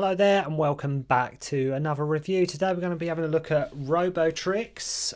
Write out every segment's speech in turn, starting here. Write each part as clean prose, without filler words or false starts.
Hello there and welcome back to another review. Today we're going to be having a look at Robotrix,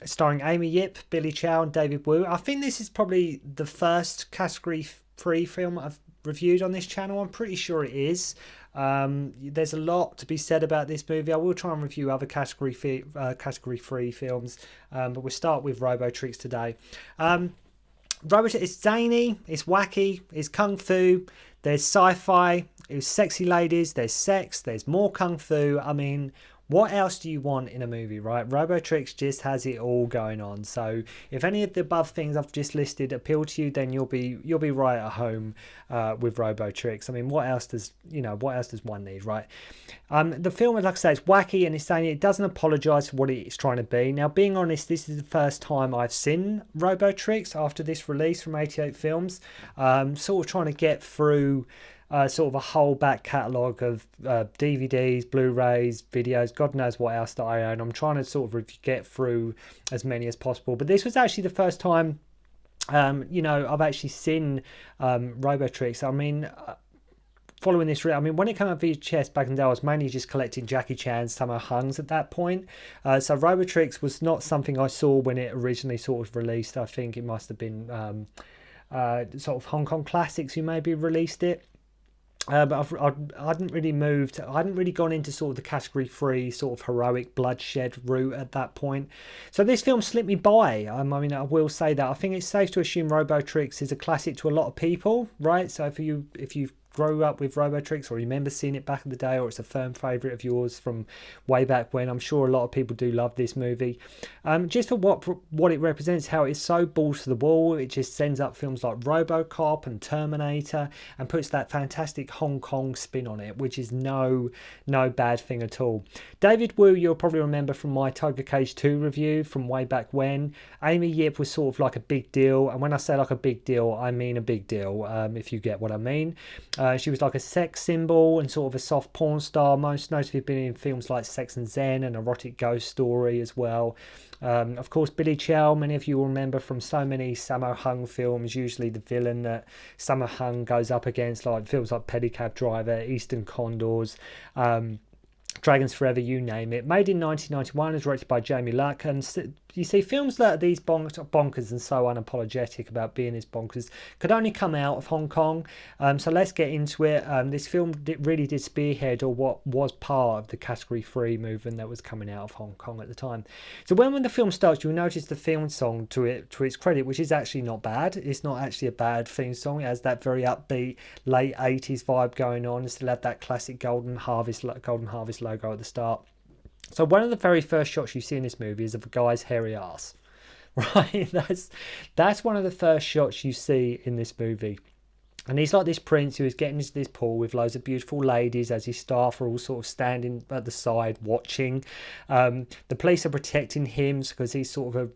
starring Amy Yip, Billy Chow and David Wu. I think this is probably the first category free film I've reviewed on this channel. I'm pretty sure it is. There's a lot to be said about this movie. I will try and review other category free films, but we'll start with Robotrix today. Robotrix, it's zany, it's wacky, it's kung fu, there's sci-fi, there's sexy ladies, there's sex, there's more kung fu. I mean, what else do you want in a movie, right? Robotrix just has it all going on. So if any of the above things I've just listed appeal to you, then you'll be right at home with Robotrix. I mean, what else does one need, right? The film, like I say, it's wacky and it's saying it doesn't apologise for what it's trying to be. Now, being honest, this is the first time I've seen Robotrix after this release from 88 Films. Sort of trying to get through sort of a whole back catalogue of DVDs, Blu-rays, videos, God knows what else that I own. I'm trying to sort of get through as many as possible. But this was actually the first time, I've actually seen Robotrix. I mean, following this, I mean, when it came out VHS back in the day, I was mainly just collecting Jackie Chan's Sammo Hungs at that point. So Robotrix was not something I saw when it originally sort of released. I think it must have been sort of Hong Kong Classics who maybe released it. But I hadn't really moved. I hadn't really gone into sort of the category free sort of heroic bloodshed route at that point. So this film slipped me by. I mean, I will say that. I think it's safe to assume Robotrix is a classic to a lot of people, right? So if you grew up with Robotrix or remember seeing it back in the day, or it's a firm favourite of yours from way back when, I'm sure a lot of people do love this movie. Just for what it represents, how it's so balls to the wall. It just sends up films like RoboCop and Terminator and puts that fantastic Hong Kong spin on it, which is no bad thing at all. David Wu, you'll probably remember from my Tiger Cage 2 review from way back when. Amy Yip was sort of like a big deal, and when I say like a big deal, I mean a big deal, if you get what I mean. She was like a sex symbol and sort of a soft porn star, most notably been in films like Sex and Zen and Erotic Ghost Story as well. Of course, Billy Chow, many of you will remember from so many Sammo Hung films, usually the villain that Sammo Hung goes up against, like films like Pedicab Driver, Eastern Condors, Dragons Forever, you name it. Made in 1991, was directed by Jamie Luck, and you see films that are these bonkers and so unapologetic about being this bonkers could only come out of Hong Kong. So let's get into it. This film really did spearhead, or what was part of the category free movement that was coming out of Hong Kong at the time. So when the film starts, you'll notice the theme song to its credit, which is actually not bad. It's not actually a bad theme song. It has that very upbeat late 80s vibe going on. It still had that classic Golden Harvest logo at the start. So one of the very first shots you see in this movie is of a guy's hairy ass, right? That's one of the first shots you see in this movie. And he's like this prince who is getting into this pool with loads of beautiful ladies as his staff are all sort of standing at the side watching. The police are protecting him because he's sort of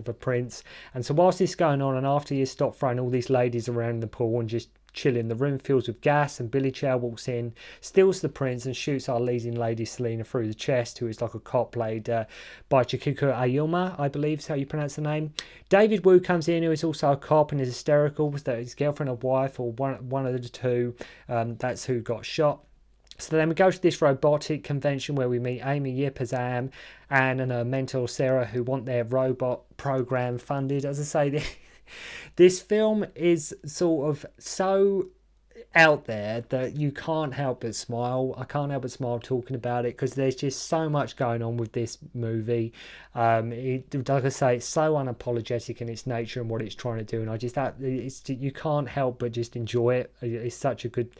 a prince. And so whilst this is going on, and after you stop throwing all these ladies around the pool and just chilling, the room fills with gas, and Billy Chow walks in, steals the prince and shoots our leading lady Selena through the chest, who is like a cop played by Chikako Aoyama, I believe is how you pronounce the name. David Wu comes in, who is also a cop and is hysterical with his girlfriend or wife, or one of the two. That's who got shot. So then we go to this robotic convention where we meet Amy Yip as Anne and her mentor Sarah, who want their robot program funded. As I say, this film is sort of so out there that you can't help but smile. I can't help but smile talking about it because there's just so much going on with this movie. Like I say, it's so unapologetic in its nature and what it's trying to do, and you can't help but just enjoy it. It's such a good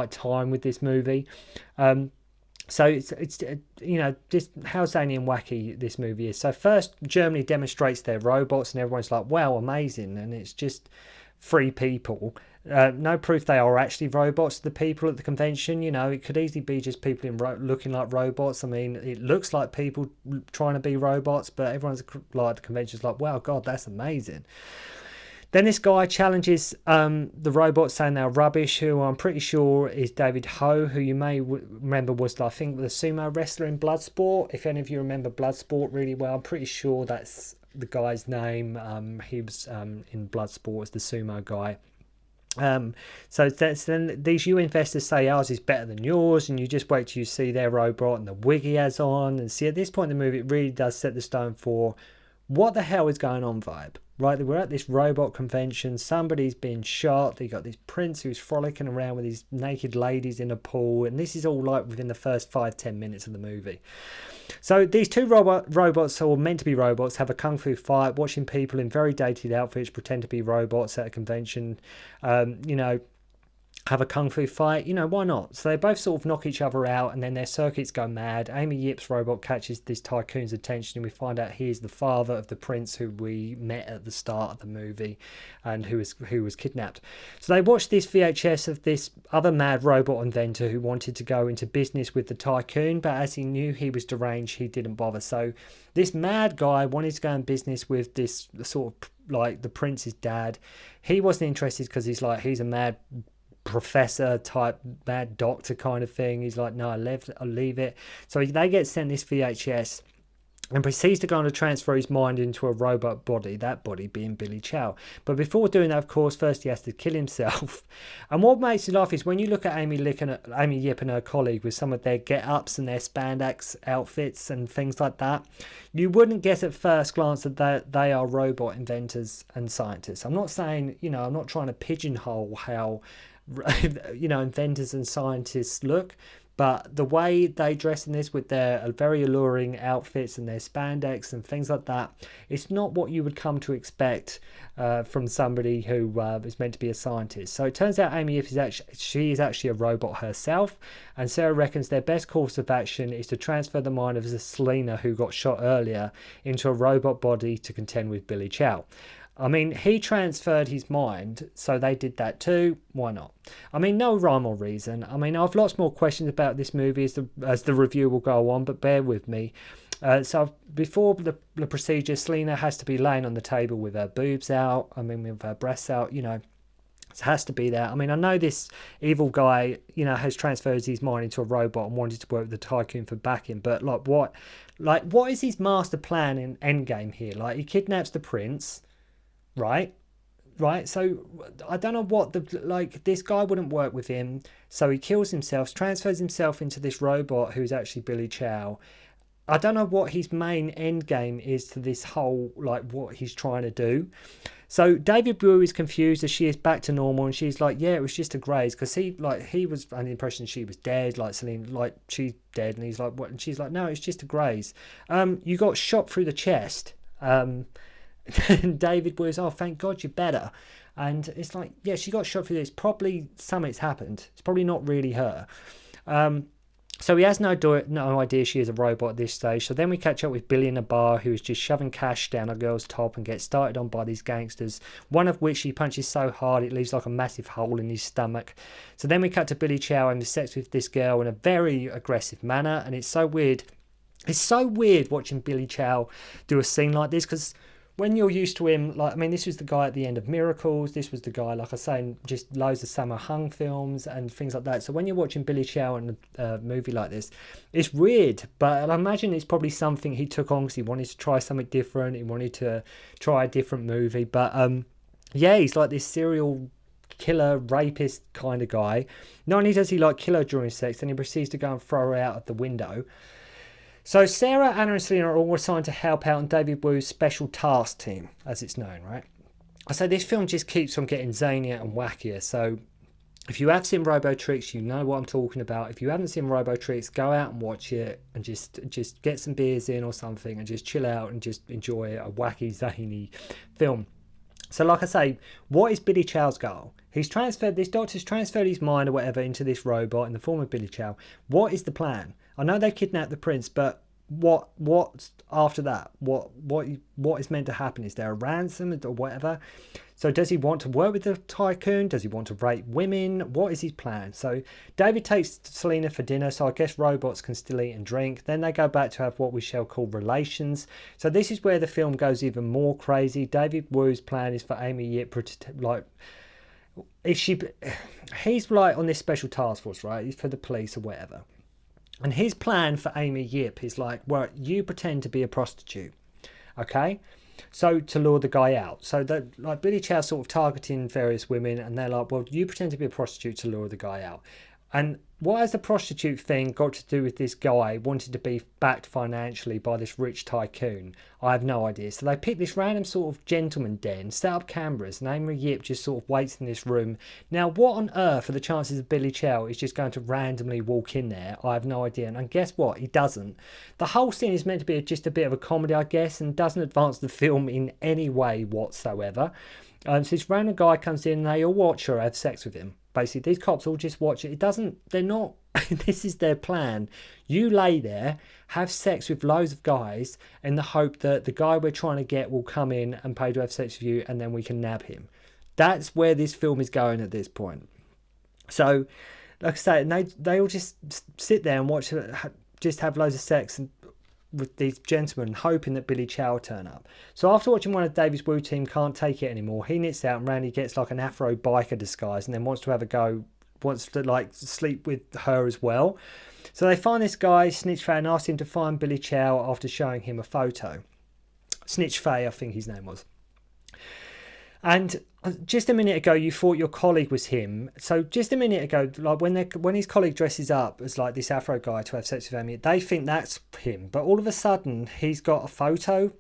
time with this movie. So it's just how zany and wacky this movie is. So first, Germany demonstrates their robots, and everyone's like, wow, amazing. And it's just 3 people. No proof they are actually robots. The people at the convention, it could easily be just people looking like robots. I mean, it looks like people trying to be robots, but everyone's like, the convention's like, wow, God, that's amazing. Then this guy challenges the robots, saying they're rubbish, who I'm pretty sure is David Ho, who you may remember was, I think, the sumo wrestler in Bloodsport. If any of you remember Bloodsport really well, I'm pretty sure that's the guy's name. He was in Bloodsport as the sumo guy. So then these you investors say ours is better than yours, and you just wait till you see their robot and the wig he has on, and see at this point in the movie it really does set the stone for what the hell is going on vibe. Right, we're at this robot convention, somebody's been shot, you got this prince who's frolicking around with these naked ladies in a pool, and this is all like within the first 5-10 minutes of the movie. So these two robots, or meant to be robots, have a kung fu fight, watching people in very dated outfits pretend to be robots at a convention, have a kung fu fight, why not? So they both sort of knock each other out, and then their circuits go mad. Amy Yip's robot catches this tycoon's attention, and we find out he is the father of the prince who we met at the start of the movie and who was kidnapped. So they watched this VHS of this other mad robot inventor who wanted to go into business with the tycoon, but as he knew he was deranged, he didn't bother. So this mad guy wanted to go in business with this sort of like the prince's dad. He wasn't interested because he's a mad professor type, mad doctor kind of thing. He's like, no, I'll leave it. So they get sent this VHS and proceeds to go on to transfer his mind into a robot body, that body being Billy Chow. But before doing that, of course, first he has to kill himself. And what makes you laugh is when you look at Amy Yip and her colleague with some of their get-ups and their spandex outfits and things like that, you wouldn't guess at first glance that they are robot inventors and scientists. I'm not saying, I'm not trying to pigeonhole how inventors and scientists look, but the way they dress in this with their very alluring outfits and their spandex and things like that, it's not what you would come to expect from somebody who is meant to be a scientist. So it turns out Amy Yip is actually a robot herself, and Sarah reckons their best course of action is to transfer the mind of Selena, who got shot earlier, into a robot body to contend with Billy Chow. I mean, he transferred his mind, so they did that too. Why not? I mean, no rhyme or reason. I mean, I've lots more questions about this movie as the review will go on, but bear with me. So before the procedure, Selena has to be laying on the table with her boobs out. I mean, with her breasts out, it has to be there. I mean, I know this evil guy, has transferred his mind into a robot and wanted to work with the tycoon for backing, but what is his master plan in Endgame here? Like, he kidnaps the prince. Right. So I don't know what this guy wouldn't work with him. So he kills himself, transfers himself into this robot who's actually Billy Chow. I don't know what his main end game is to this whole, what he's trying to do. So David Wu is confused as she is back to normal, and she's like, yeah, it was just a graze, because he was under the impression she was dead, like Celine, she's dead, and he's like, what? And she's like, no, it's just a graze. You got shot through the chest. And David was, oh, thank God you're better. And it's like, yeah, she got shot through this. Probably something's happened. It's probably not really her. So he has no idea she is a robot at this stage. So then we catch up with Billy in a bar, who is just shoving cash down a girl's top and gets started on by these gangsters, one of which he punches so hard it leaves like a massive hole in his stomach. So then we cut to Billy Chow having sex with this girl in a very aggressive manner, and it's so weird. It's so weird watching Billy Chow do a scene like this, because when you're used to him, this was the guy at the end of Miracles. This was the guy, like I say, in just loads of Sammo Hung films and things like that. So when you're watching Billy Chow in a movie like this, it's weird. But I imagine it's probably something he took on because he wanted to try something different. He wanted to try a different movie. But he's like this serial killer, rapist kind of guy. Not only does he kill her during sex, then he proceeds to go and throw her out of the window. So Sarah, Anna and Selena are all assigned to help out on David Wu's special task team, as it's known, right? I say this film just keeps on getting zanier and wackier. So if you have seen Robotrix, you know what I'm talking about. If you haven't seen Robotrix, go out and watch it and just get some beers in or something and just chill out and just enjoy a wacky, zany film. So like I say, what is Billy Chow's goal? This doctor's transferred his mind or whatever into this robot in the form of Billy Chow. What is the plan? I know they kidnapped the prince, but what after that? What is meant to happen? Is there a ransom or whatever? So does he want to work with the tycoon? Does he want to rape women? What is his plan? So David takes Selena for dinner, so I guess robots can still eat and drink. Then they go back to have what we shall call relations. So this is where the film goes even more crazy. David Wu's plan is for Amy Yip, he's on this special task force, right? He's for the police or whatever. And his plan for Amy Yip is well, you pretend to be a prostitute, okay? So to lure the guy out. So that like Billy Chow sort of targeting various women, and they're like, well, you pretend to be a prostitute to lure the guy out. And what has the prostitute thing got to do with this guy wanting to be backed financially by this rich tycoon? I have no idea. So they pick this random sort of gentleman den, set up cameras, and Amy Yip just sort of waits in this room. Now, what on earth are the chances of Billy Chow is just going to randomly walk in there? I have no idea. And guess what? He doesn't. The whole scene is meant to be just a bit of a comedy, I guess, and doesn't advance the film in any way whatsoever. So this random guy comes in and they all watch her have sex with him. Basically, these cops all just watch it. They're not, this is their plan. You lay there, have sex with loads of guys in the hope that the guy we're trying to get will come in and pay to have sex with you, and then we can nab him. That's where this film is going at this point. So, like I say, and they all just sit there and watch, just have loads of sex and with these gentlemen, hoping that Billy Chow will turn up. So after watching one of David's Wu team can't take it anymore, he knits out and Randy gets like an Afro biker disguise and then wants to have a go, wants to like sleep with her as well. So they find this guy, Snitch Fay, and ask him to find Billy Chow after showing him a photo. Snitch Fay, I think his name was. And just a minute ago, you thought your colleague was him. So just a minute ago, like when his colleague dresses up as like this Afro guy to have sex with Amy, they think that's him. But all of a sudden, he's got a photo.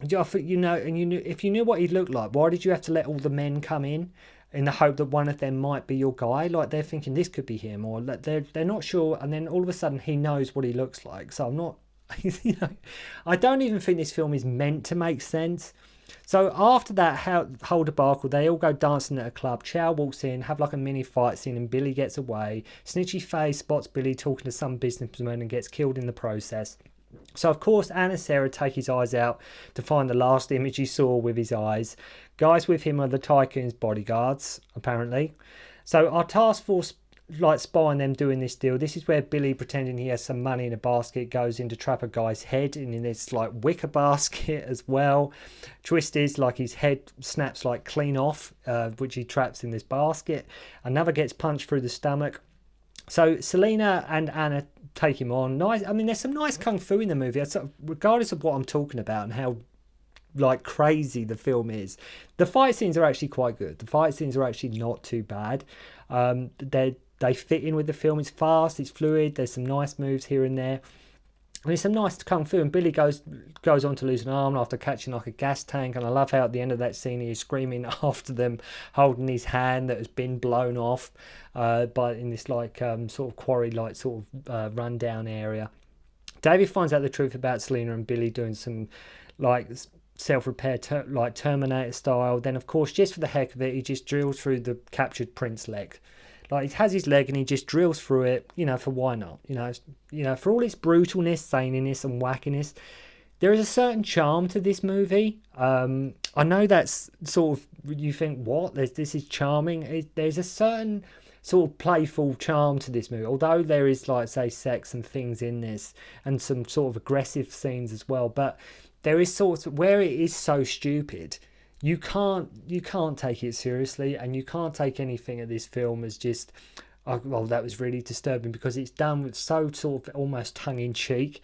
You know, and you knew if you knew what he looked like, why did you have to let all the men come in the hope that one of them might be your guy? Like they're thinking this could be him, or they're not sure. And then all of a sudden, he knows what he looks like. So I'm not, you know, I don't even think this film is meant to make sense. So after that whole debacle, they all go dancing at a club. Chow walks in, have like a mini fight scene, and Billy gets away. Snitchy Faye spots Billy talking to some businessman and gets killed in the process. So of course Anne and Sarah take his eyes out to find the last image he saw with his eyes. Guys with him are the tycoon's bodyguards, apparently. So our task force like spying them doing this deal. This is where Billy, pretending he has some money in a basket, goes in to trap a guy's head in this like wicker basket as well. Twist is like his head snaps like clean off, which he traps in this basket. Another gets punched through the stomach. So Selena and Anna take him on. Nice. I mean, there's some nice kung fu in the movie. Regardless of what I'm talking about and how like crazy the film is, the fight scenes are actually quite good. The fight scenes are actually not too bad. They fit in with the film. It's fast, it's fluid, there's some nice moves here and there. And there's some nice kung fu, and Billy goes on to lose an arm after catching like a gas tank, and I love how at the end of that scene he is screaming after them, holding his hand that has been blown off in this like sort of quarry like sort of rundown area. David finds out the truth about Selena and Billy doing some like self-repair like Terminator style. Then of course, just for the heck of it, he just drills through the captured Prince's leg. Like he has his leg and he just drills through it, you know, for why not? You know, for all its brutalness, zaniness and wackiness, there is a certain charm to this movie. I know that's sort of, you think, what? This is charming. There's a certain sort of playful charm to this movie, although there is, like, say, sex and things in this and some sort of aggressive scenes as well. But there is sort of, where it is so stupid, you can't take it seriously, and you can't take anything of this film as just, oh, well, that was really disturbing, because it's done with so sort of almost tongue-in-cheek.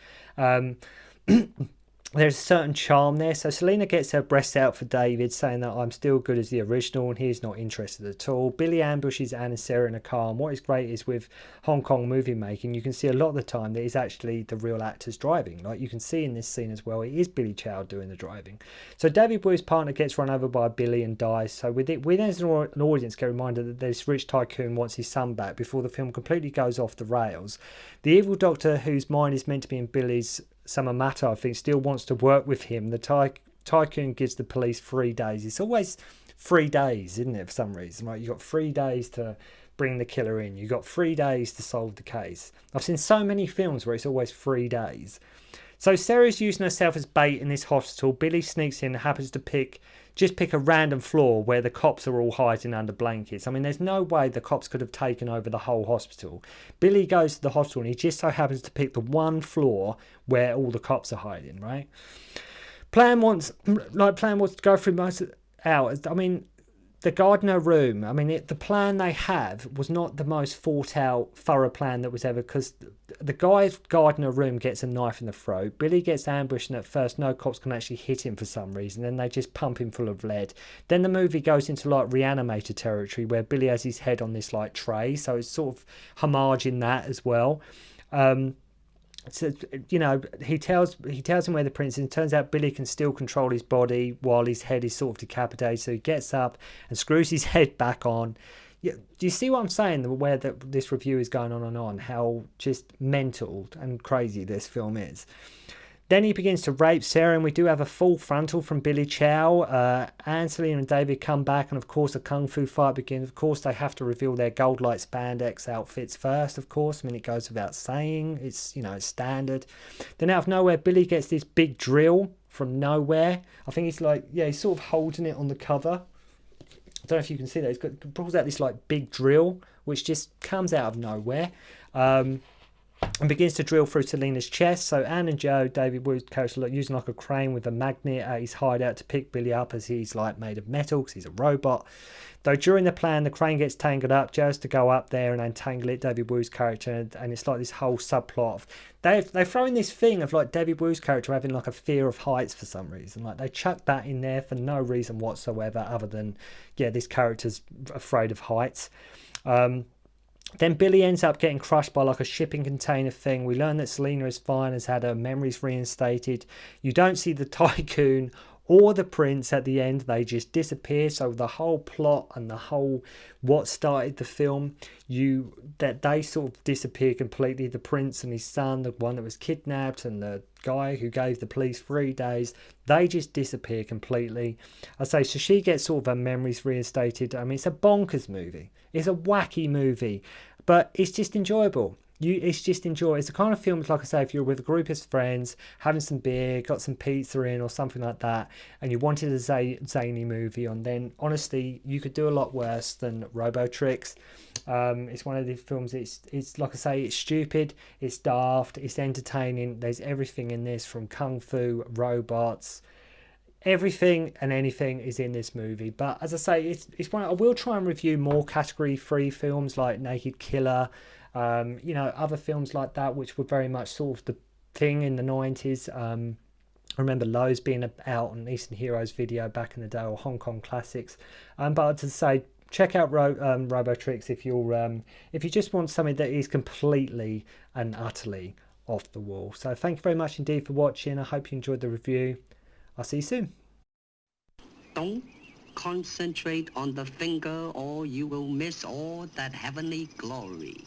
There's a certain charm there. So Selena gets her breasts out for David, saying that I'm still good as the original, and he's not interested at all. Billy ambushes Anne and Sarah in a car, and what is great is with Hong Kong movie making, you can see a lot of the time that it's actually the real actors driving. Like you can see in this scene as well, it is Billy Chow doing the driving. So David Wu's partner gets run over by Billy and dies. So we as an audience get reminded that this rich tycoon wants his son back before the film completely goes off the rails. The evil doctor, whose mind is meant to be in Billy's Samamata, I think, still wants to work with him. The tycoon gives the police 3 days. It's always 3 days, isn't it, for some reason? Right? You've got 3 days to bring the killer in. You've got 3 days to solve the case. I've seen so many films where it's always 3 days. So Sarah's using herself as bait in this hospital. Billy sneaks in and happens to pick a random floor where the cops are all hiding under blankets. I mean, there's no way the cops could have taken over the whole hospital. Billy goes to the hospital and he just so happens to pick the one floor where all the cops are hiding, right? Plan wants to go through most hours. I mean, the Gardner room, I mean, the plan they have was not the most thought out, thorough plan that was ever, because the guy's Gardner room gets a knife in the throat. Billy gets ambushed, and at first no cops can actually hit him for some reason. Then they just pump him full of lead. Then the movie goes into like Reanimator territory, where Billy has his head on this like tray, so it's sort of homage in that as well. So, you know, he tells him where the prince is. It turns out Billy can still control his body while his head is sort of decapitated. So he gets up and screws his head back on. Do you see what I'm saying? Where this review is going on and on, how just mental and crazy this film is. Then he begins to rape Sarah, and we do have a full frontal from Billy Chow. Anselina and David come back, and of course a kung fu fight begins. Of course they have to reveal their gold light spandex outfits first, of course. I mean, it goes without saying. It's, you know, it's standard. Then out of nowhere, Billy gets this big drill from nowhere. I think he's like, yeah, he's sort of holding it on the cover. I don't know if you can see that. He pulls out this like big drill, which just comes out of nowhere. And begins to drill through Selena's chest. So Anne and Joe, David Wu's character, using like a crane with a magnet at his hideout to pick Billy up, as he's like made of metal because he's a robot. Though during the plan, the crane gets tangled up. Joe has to go up there and untangle it, David Wu's character, and it's like this whole subplot of they throw in this thing of like David Wu's character having like a fear of heights for some reason. Like they chuck that in there for no reason whatsoever, other than, yeah, this character's afraid of heights. Then Billy ends up getting crushed by like a shipping container thing. We learn that Selena is fine, has had her memories reinstated. You don't see the tycoon or the prince at the end. They just disappear. So the whole plot and the whole what started the film, that they sort of disappear completely. The prince and his son, the one that was kidnapped, and the guy who gave the police 3 days, they just disappear completely. I say, so she gets sort of her memories reinstated. I mean, it's a bonkers movie. It's a wacky movie, but it's just enjoyable. It's just enjoyable. It's the kind of film, like I say, if you're with a group of friends, having some beer, got some pizza in or something like that, and you wanted a zany movie on, then honestly, you could do a lot worse than Robotrix. It's one of the films, it's like I say, it's stupid, it's daft, it's entertaining. There's everything in this, from kung fu, robots, everything and anything is in this movie. But as I say, it's one I will try and review more category free films like Naked Killer, you know, other films like that, which were very much sort of the thing in the 90s. I remember Lowe's being out on Eastern Heroes Video back in the day, or Hong Kong Classics. But to say, check out Robotrix if you just want something that is completely and utterly off the wall. So thank you very much indeed for watching. I hope you enjoyed the review. I'll see you soon. Don't concentrate on the finger, or you will miss all that heavenly glory.